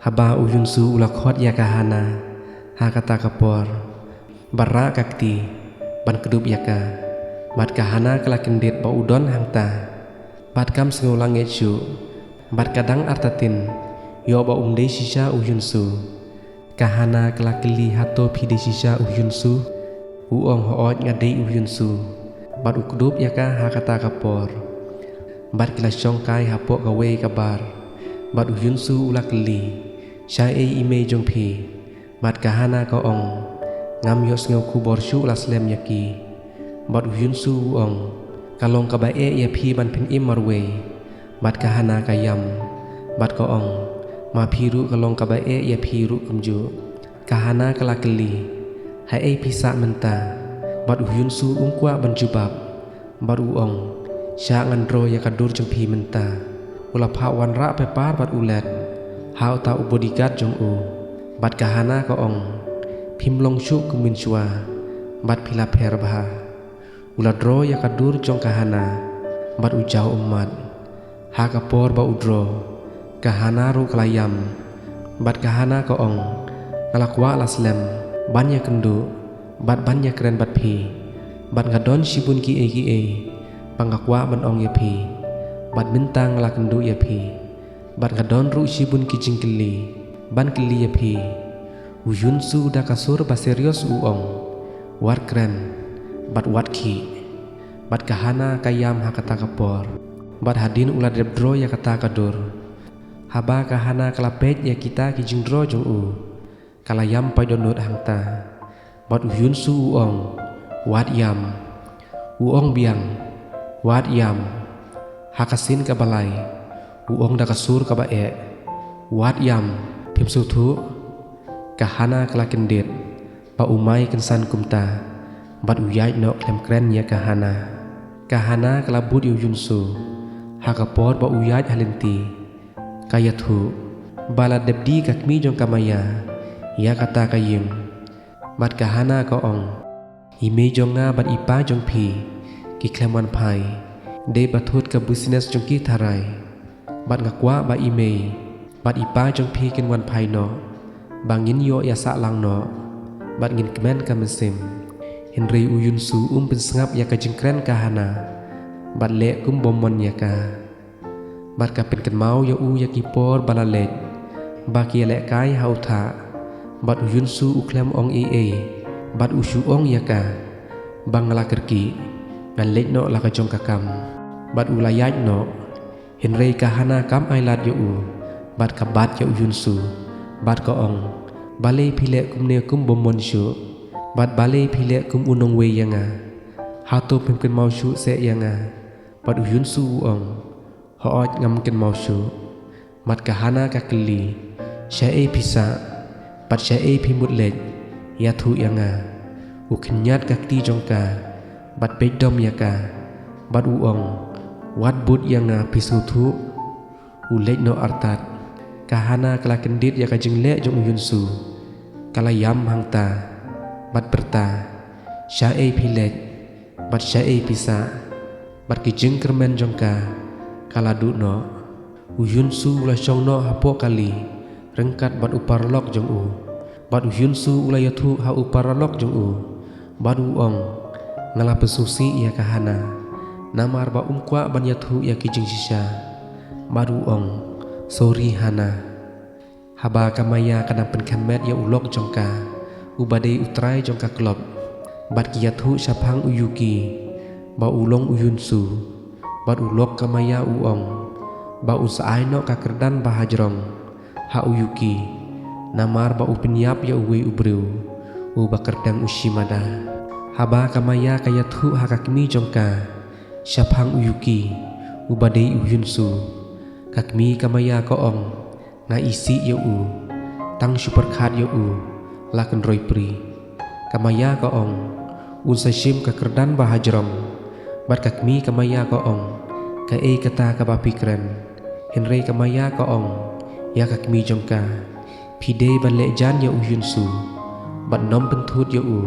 haba uyunsu ulakhot ya kahana hakata kapor barra kakti ban kedub yaka bat kahana kelakendit ba udon hangta bat kam sengulang ecu bat kadang artatin yo ba umde sisa uyunsu kahana kelakeli hato pide sisa uyunsu uong hoot ngadei uyunsu bat ukdub yaka hakata kapor bat kilasong kai hapok gawe kabar bat uyunsu ulakeli syai ime jongpi bat kahana ka ong ngam yos ngau kubor syu laslem yaki bat uyunsu ong kalong kabae ya phi ban phin im marwe bat kahana kayam bat ka ong ma phiru kalong kabae ya phiru kumju kahana kalakeli hai pisa menta bat uyunsu ungkwa ban jubab bat uong sya ngandro ya kadur jongpi menta ulapha wanra pepar bat ulet hau ta ubodigat jong u bat kahana ka ong phimlong syu kumin chua bat phila pher bha uladro ya kadur jong kahana bat ujau umat ha kapor ba udro kahana ru klayam bat kahana ka ong ngalakwa laslem banya kendu bat banya keren bat phi bat ngadon sibun ki e pangakwa ban ong ya phi bat bintang lakendu ya phi bat ngadon ru sibun ki jingkeli ban keli ya phi uyunsu da kasur ba serius uong war keren bat wat ki bat kahana kayam hakata kapor bat hadin ula debdro ya kata kadur haba kahana kalapet ya kita ki jingdro jong u kalayam paidonut hangta bat uyunsu uong wat yam uong biang wat yam hakasin ka balai uong da kasur ka bae wat yam phim thu kahana kelakendit pa umai kensan kumta bat uyai no klem kren ya kahana kelabut uyunsu hakapor ba uyai halenti kayathu bala debdi kakmi jong kamaya ya kata kayim bat kahana ka ong ime jonga bat ipa jong phi ki klemwan phai de bathut ka business jong ki tharai bat ngakwa ba ime bat ipa jong phi kin wan phai no bangin yo ya sa lang no bat ngin kemen ka mesim henry uyunsu pensengap ya ka jengkren kahana bat le kum bomon ya ka bat ka pen ken mau ya u ya kipor balalet ba ki le kai hautha bat uyunsu uklem ong bat usyu ong ya ka bangla kerki ngan lek no la ka jong kakam bat ulayat no henry kahana kam ailat ya u bat kabat ya uyunsu bat ka ong bale phile kumne kum bomon syu bat bale phile kum unong we yanga hato pem ken mau syu se yanga bat uyunsu ong hoot ngam ken mau syu mat kahana ka keli syae pisa bat syae phimut lek ya thu yanga uknyat kakti jongka bat bedom yaka bat uong wat but yanga pisu thu ulek no artat kahana kelakendit ya ka jengle jong uyunsu kalayam hangta bat berta syae philek bat syae pisa bat ki jeng kermen jongka kaladu no uyunsu ula chong no hapo kali rengkat bat uparlok jong u bat uyunsu ula yathu ha uparlok jong u bat uong ngala pesusi ya kahana namar ba umkwa ban yathu ya ki jeng sisa bat uong sorry hana haba kamaya kana pen khamet ya ulok jongka ubade utrai jongka klop bat ki yathu syapang uyuki ba ulong uyunsu bat ulok kamaya uong ba usai no ka kerdan bahajrong ha uyuki namar ba upinyap ya uwe ubreu u ba kerdang ushimada haba kamaya kayathu hakakmi jongka syapang uyuki ubade uyunsu kakmi kamaya ka ong nga isi ya u tang super khat ya u laken roy pri kamaya ka ong unsa shim ka kerdan bahajrong bat kakmi kamaya ka ong ka kata ka bapikren henry kamaya ka ong ya kakmi jongka phide ban le jan ya uyunsu bat nom penthut ya u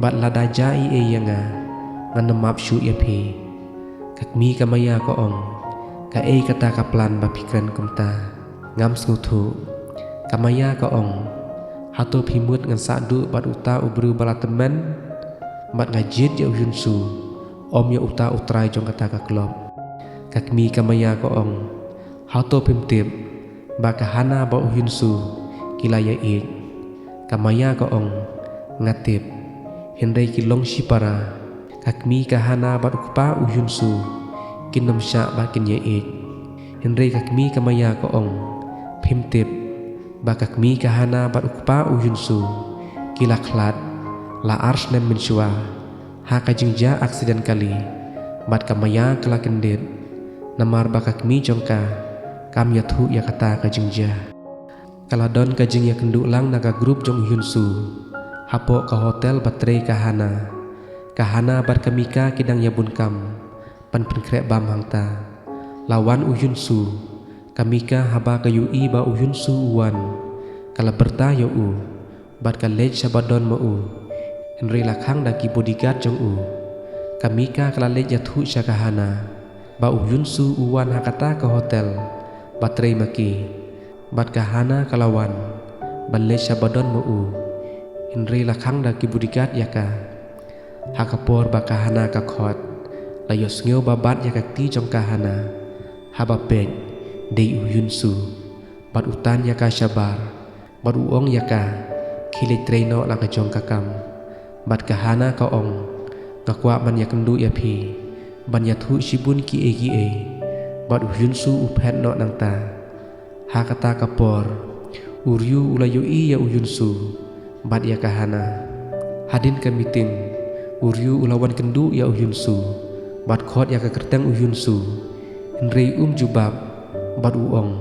bat lada jai yanga nganamap syu ya phi kakmi kamaya ka ong ka kata kaplan bapikren kumta ngam skuthu kamaya ka ong hato phimut ngan sadu bat uta ubru bala temen bat ngajit ya uyunsu om ya uta utrai jong kata ka klop kakmi kamaya ka ong hato pimtip ba kahana ba uyunsu kila ya ik kamaya ka ong ngatip henrei kilong shipara kakmi kahana bat ukpa uyunsu kinom sya ba kin ya ik henrei kakmi kamaya ka ong pimtip ba kakmi kahana bat ukpa uyunsu kila klat la ars nem menshua ha kajingja aksiden kali bat kamaya kala kendit namar ba kakmi jongka kam yathu ya kata kajingja kaladon kajing ya kenduk lang naga grup jong uyunsu hapo ka hotel batrei kahana bat kamika kidang ya bunkam pan penkrek bam hangta lawan uyunsu kamika haba kayui ba uyunsu uwan kala berta ya u bat kalej sabadon ma u henry lakhang daki bodyguard jong u kamika kala lej yathu syakahana ba uyunsu uwan hakata ke hotel batrei maki bat kahana kalawan balej sabadon ma u henry lakhang daki bodyguard yaka hakapor ba kahana ka khot layos ngeu babat yakakti jong kahana haba pet dei uyunsu bat utan yaka syabar bat uong yaka khile treino lang ka jong kakam bat kahana ka ong ngakwa man yakendu ya phi ban yathu shibun ki e bat uyunsu uphet no nang ta hakata kapor uryu ulayui ya uyunsu bat ya kahana hadin ka meeting uryu ulawan kendu ya uyunsu bat khot ya ka kerteng uyunsu henrei jubab bat uong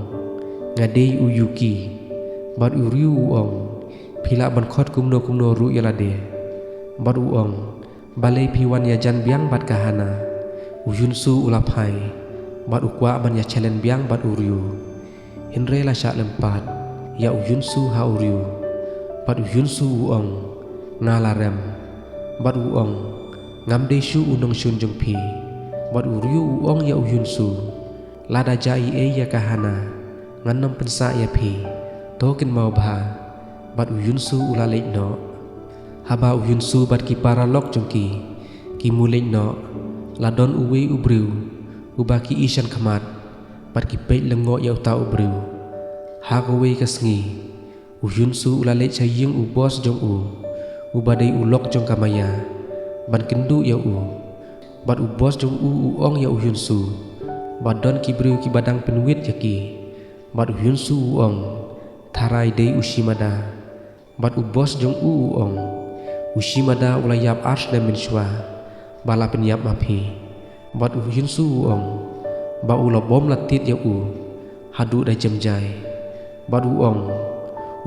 ngadei uyuki bat uryu uong pila ban khot kumno ru yalade bat uong balei piwan ya jan biang bat kahana uyunsu ulaphai bat ukwa ban ya chelen biang bat uryu henrei la syak lempat ya uyunsu ha uryu bat uyunsu uong ngalarem bat uong ngamdei shu unong shun jong pi bat uryu uong ya uyunsu lada jai ya kahana nganom pensa ya pi tokin mau bha bat uyunsu ulalej no haba uyunsu bat ki para lok jongki ki mulej no ladon uwe ubriu ubaki isyan khamat bat ki pej lengo ya uta ubriu ha kowe kasngi uyunsu ulalej saying ubos jong ubadei ulok jong kamaya ban kendu ya bat ubos jong uong ya uyunsu badon kibriu ki badang penuit yaki bat uyunsu uong tharai dei ushimada bat ubos jong uong ushimada ulayap ars na menshwa bala penyap mapi bat uyunsu uong ba ulobom latit ya hadu da jemjai bat uong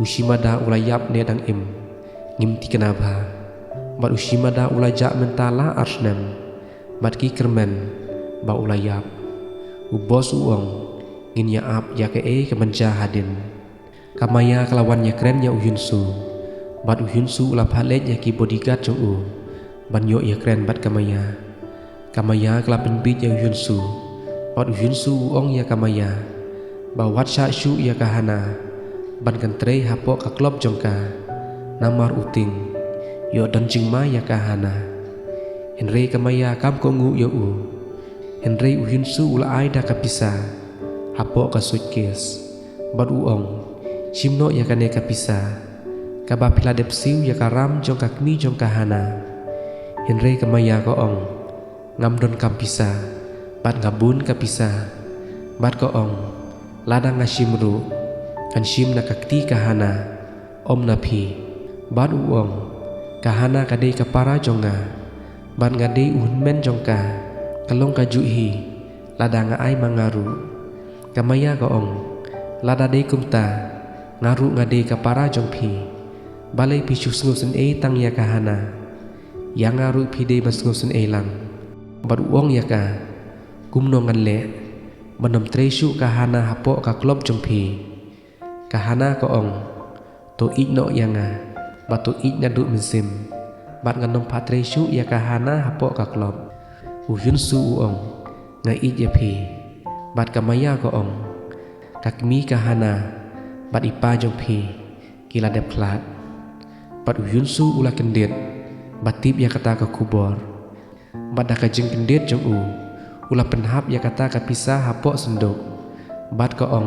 ushimada ulayap ne dang ngimti kenapa bat ushimada ulajak mentala arsnem bat ki kermen ba ulayap ubos uong ngin ya ap ya ke kemenja hadin kamaya kelawan ya keren ya uyunsu bat uyunsu ulap halet ya ki bodyguard jong ban yo ya keren bat kamaya kelapen bit ya uyunsu bat uyunsu uong ya kamaya ba wat sya shu ya kahana ban kantrei hapo ka klop jongka namar uting yo dan jingma ya kahana henrei kamaya kam kongu ya henrei uyunsu ula ai da kapisa hapo ka suitcase bat uong shimno ya kane kapisa kaba pila depsiu ya karam jong kakmi jong kahana henrei kamaya ko ong ngamdon kampisa bat ngabun kapisa bat ko ong ladang ngashimru kan shim na kakti kahana om napi bat uong kahana kadei kapara jonga bat ngadei uhunmen jongka kalong kajuhi lada ai mangaru kamaya ko ong lada dei kumta ngaru ngadei kapara jongpi balai pisu sngusen tang ya kahana yang ngaru pide masngusen lang bat uong ya ka kumno nganle banom treisu kahana hapo ka klop jongpi kahana ko ong to igno yanga batu igna du mensim bat nganom patreisu ya kahana hapo ka klop uyunsu uong ngai ya pi bat kamaya ko ong kakmi kahana บัดอีป้าจงพีกีฬาเด็บคลาดบัดอุยุนซูอุลากันเดียดบัดติบยากตากะคูบอร์บัดดากะจึงกันเดียดจงอุลาเป็นฮับยากตากะพิซาฮาโปสันดกบัดกะอง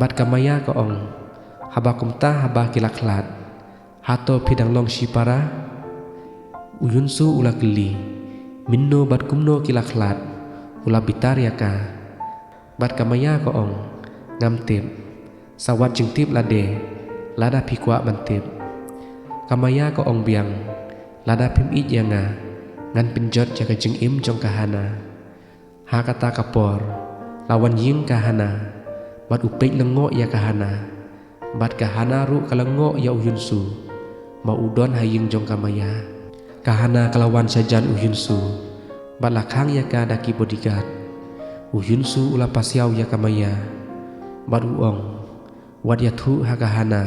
บัดกะมายากะองฮาบาคุมตาฮาบากีฬาคลาดฮาโตพิดังลองชีปาระอุยุนซูอุลากลีมินโนบัดกุมโนกีฬาคลาดอุลาบิตาริยากาบัดกะมายากะองงามเต็บสวัสดิ์จึงติบลาเดลาดาพิกวะมันติบกามายาก็องเบียงลาดาพิมอิยังงันเป็นจดจากจึงอิมจงกะฮานาหากตากะปอร์ลาวันยิงกะฮานาบัดอุเปกละโงยากะฮานาบัดกะฮานารุกะละโงยาอุยุนซูมาอุดอนหายิงจงกามายากะฮานากะละวันsajanอุยุนซูบัดละค้างยากาดากิบอดิกาดอุยุนซูอุลาปัสยาวยากามายาบัดอุองวัดยาทุหากะฮานา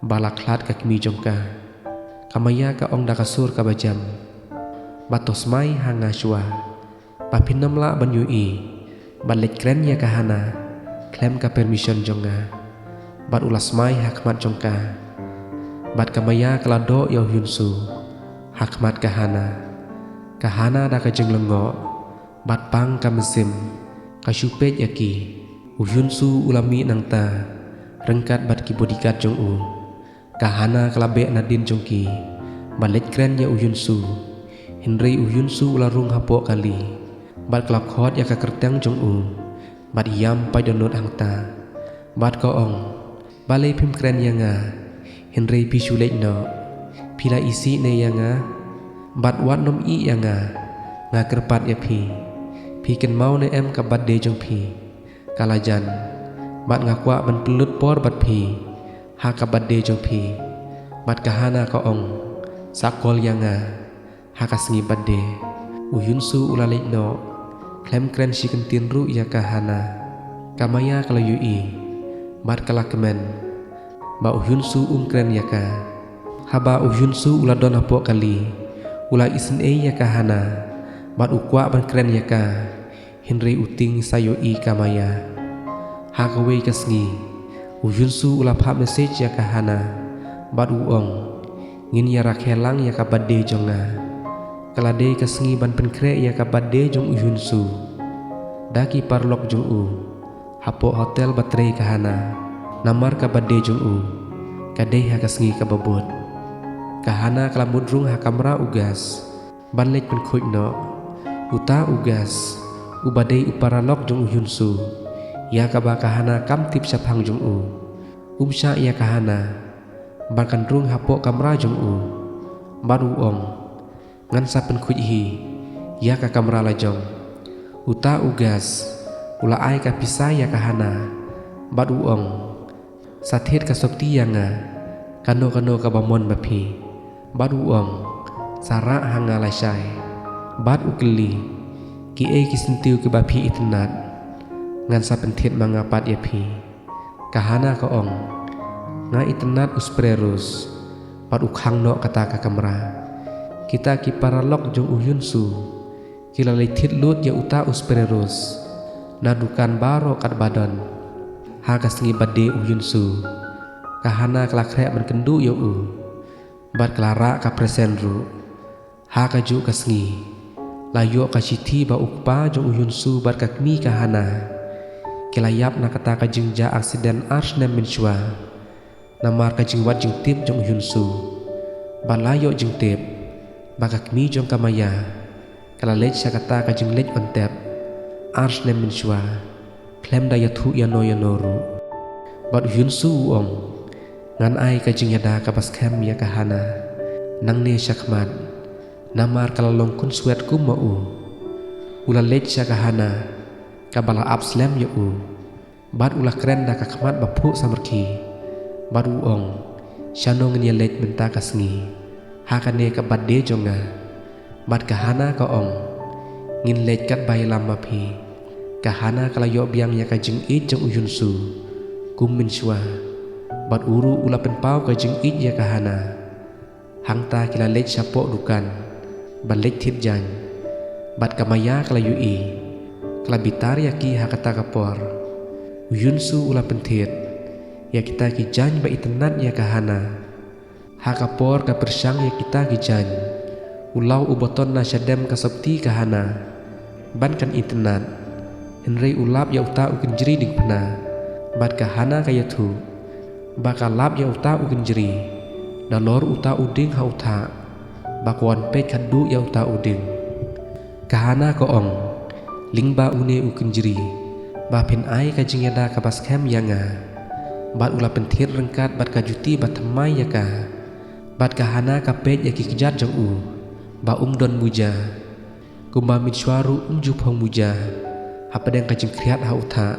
บาลักคลาดกะกมีจงกากามายากะองดากะsur ka bajam batos mai hanga shua papinom la banyui balet kren ya ka hana klem ka permission jonga bat ulas mai hakmat jongka bat kamaya kalado ya yunsu hakmat ka hana da ka jeng lengo bat pang ka mesim ka syupet yaki uyunsu ulami nangta rengkat bat ki bodikat jong kahana kalabe nadin jongki balet kren ya uyunsu Henry uyunsu ularung hapo kali bat kelap khot ya ka kerteng jong bat yam pai donot hangta bat ko ong balai pim kren yanga Henry pi shulek no pila isi ne yanga bat wat nom i yanga nga kerpat ya pi ken mau ne em ka bat de jong pi kalajan bat ngakwa ban pelut por bat pi ha ka bat de jong pi bat kahana ko ong sakol yanga ha ka sngi bat de uyunsu ulalek no klem kren shiken tinru ya kahana kamaya kala yui bat kala kemen ba uyunsu kren ya ka haba uyunsu uladon apo kali ula isen ya kahana bat ukwa ban kren ya ka Henry uting sayo kamaya hakawe kasngi uyunsu ulapha message ya kahana bat uong ngin ya rakhelang ya kabade jonga kalade kasngi ban penkre ya kabade jong uyunsu daki parlok jong hapo hotel batre kahana namar kabade jong kade hakasngi kababot kahana kalamudrung hakamra ugas banlek penkhoj no uta ugas ubade uparalok jong uyunsu ya kaba kahana kam tip saphang jong umsha ya kahana bakan rung hapo kamra jong baru ong ngan sapen khuji ya ka kamra la jong uta ugas ula ai ka pisa ya kahana baru ong sathet ka sopti yanga kano ka bamon bapi baru ong sara hanga la shai bat ukli ki kisentiu ke bapi itnat ngan sapen thiet mangapat ya pi kahana ko ong nga itnat usprerus pat ukhang no kata ka kamra kita ki paralok jong uyunsu kila lethit lut ya uta usprerus nadukan baro kat badan ha kasngi bade uyunsu kahana klakre ban kendu ya bat klara ka presenru ha kaju kasngi layo ka chiti ba ukpa jong uyunsu bat kakmi kahana kilayap na kata ka jingja aksiden ars nem menshwa namar ka jingwat jing tip jong uyunsu balayo jing tip bakakmi jong kamaya kala lech kata ka jing lech ontep ars nem menshwa klem dayathu yanoru bat uyunsu ong ngan ai ka jing yada ka baskem ya kahana nang ne shakmat namar kala longkun swet kum ma ula lech kahana kabala abslem ya bat ulah keren da kakmat bapu samarki bat uong shanong nya lech menta kasngi hakane ka badde jonga bat kahana ka ong ngin lech kat bay lama pi kahana kala yo biang ya ka jing it jong uyunsu kum min shwa bat uru ula pen pau ka jing it ya kahana hangta kila lech sapo dukan bat lech thip jan bat kamaya kala yui kala bitar yaki hakata kapor uyunsu ula penthiet ya kita kijany ba itenat ya kahana. Hakapor ka persyang ya kita kijany. Ulau uboton na syadem kasabti kahana. Ban kan itenat. Henry ulap ya uta ukenjeri ding pena. Bat kahana kaya tu. Bakalap ya uta ukenjeri. Dalor uta uding ha uta. Bakwan pet kadu ya uta uding. Kahana koong. Lingba une ukenjeri. Ba pen ai ka jingyada ka baskem yanga. Bat ula pentir rengkat bat ka juti bat temai ya ka. Bat kahana ka pet ya kikijat jang u. Ba don muja. Kumba mitsuaru jupong muja. Hapadeng ka jengkriat ha uta.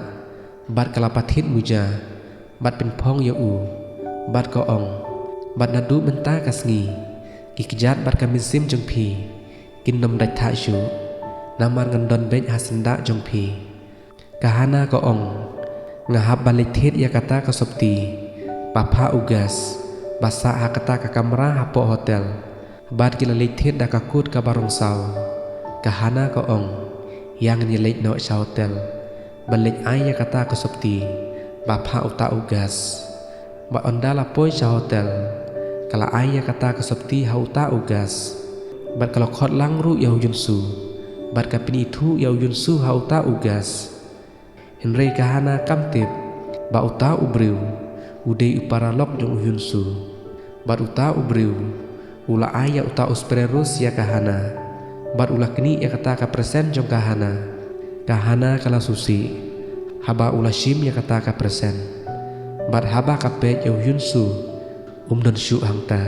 Bat kalapatit muja. Bat penpong ya u. Bat koong. Bat nadu menta kasngi. Kikijat bat ka minsim jang pi. Kinom daj ta syu. Namar ngandon bej hasenda jang pi. Kahana koong. Ngahap balik tit ya kata kasopti. Papa ugas. Basa hakata ka kamera hapo hotel. Bat kila tit da kakut ka barong saw. Kahana koong. Yang nilit no sa hotel. Balik ay ya kata kasopti. Papa uta ugas. Ba onda lapoy sa hotel. Kala ay ya kata kasopti ha uta ugas. Bat kalau khot langru ya yunsu. Bat kapin itu ya yunsu ha uta ugas. Henry kahana kamtip. Ba uta ubriu. Udei uparalok jong yunsu. Bat uta ubriu. Ula aya uta uspererus ya kahana. Bat ula kini ya kata ka presen jong kahana. Kahana kala susi. Haba ula shim ya kata ka presen. Bat haba kapet ya yunsu. Don syu hangta.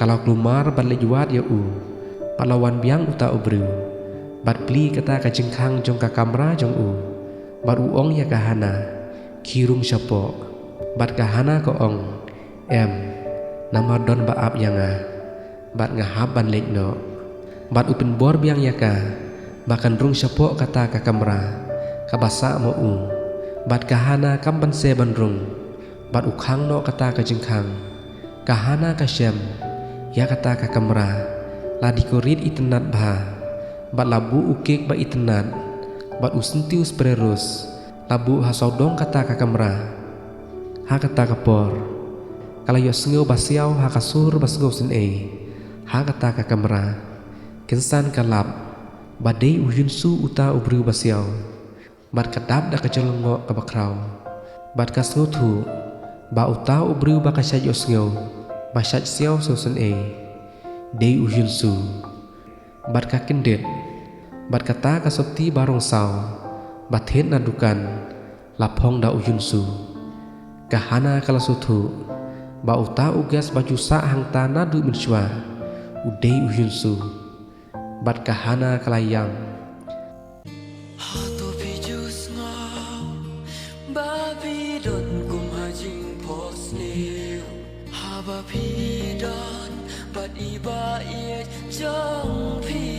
Kalau kelumar bat lejuat ya u. Palawan biang uta ubriu. Bat pli kata ka jengkang jong ka kamera jong u. Bat uong ya kahana. Kirung syapo. Bat kahana koong. Nama don baap yanga. Bat ngahab ban lek no. Bat upin bor biang ya ka. Bakan rung syapo kata ka kamera. Kabasa mo u. Bat kahana kamban se bandrung. Bat ukhang no kata ka jengkang. Kahana ka syem. Ya kata ka kamera. Ladi korit itenat bah. Bat labu ukik ba itenat. Bat usentiu sprerus. Labu hasaudong kata ka kamera. Ha kata kapor. Kalau yo sengau basiau ha kasur basgau sen ha kata ka kamera. Kensan kalap. Badai uyunsu uta ubriu basiau. Bat kadap da kajelengok ka bakrau. Bat kasngu tu. Ba uta ubriu ba kasyaj yo sengau. Basyaj siau sen Dei uyunsu. Bat ka kendet. Bat kata kasopti barong saw. Bat het nadukan. Lapong da uyunsu. Kahana kala sutu. Ba uta ugas baju sa hang tanah du minsyua. Udei uyunsu. Bat kahana kalayang. Hato pijus ngau. Babi don kum hajing pos niu. Haba pidon. Bat iba iet jong pi.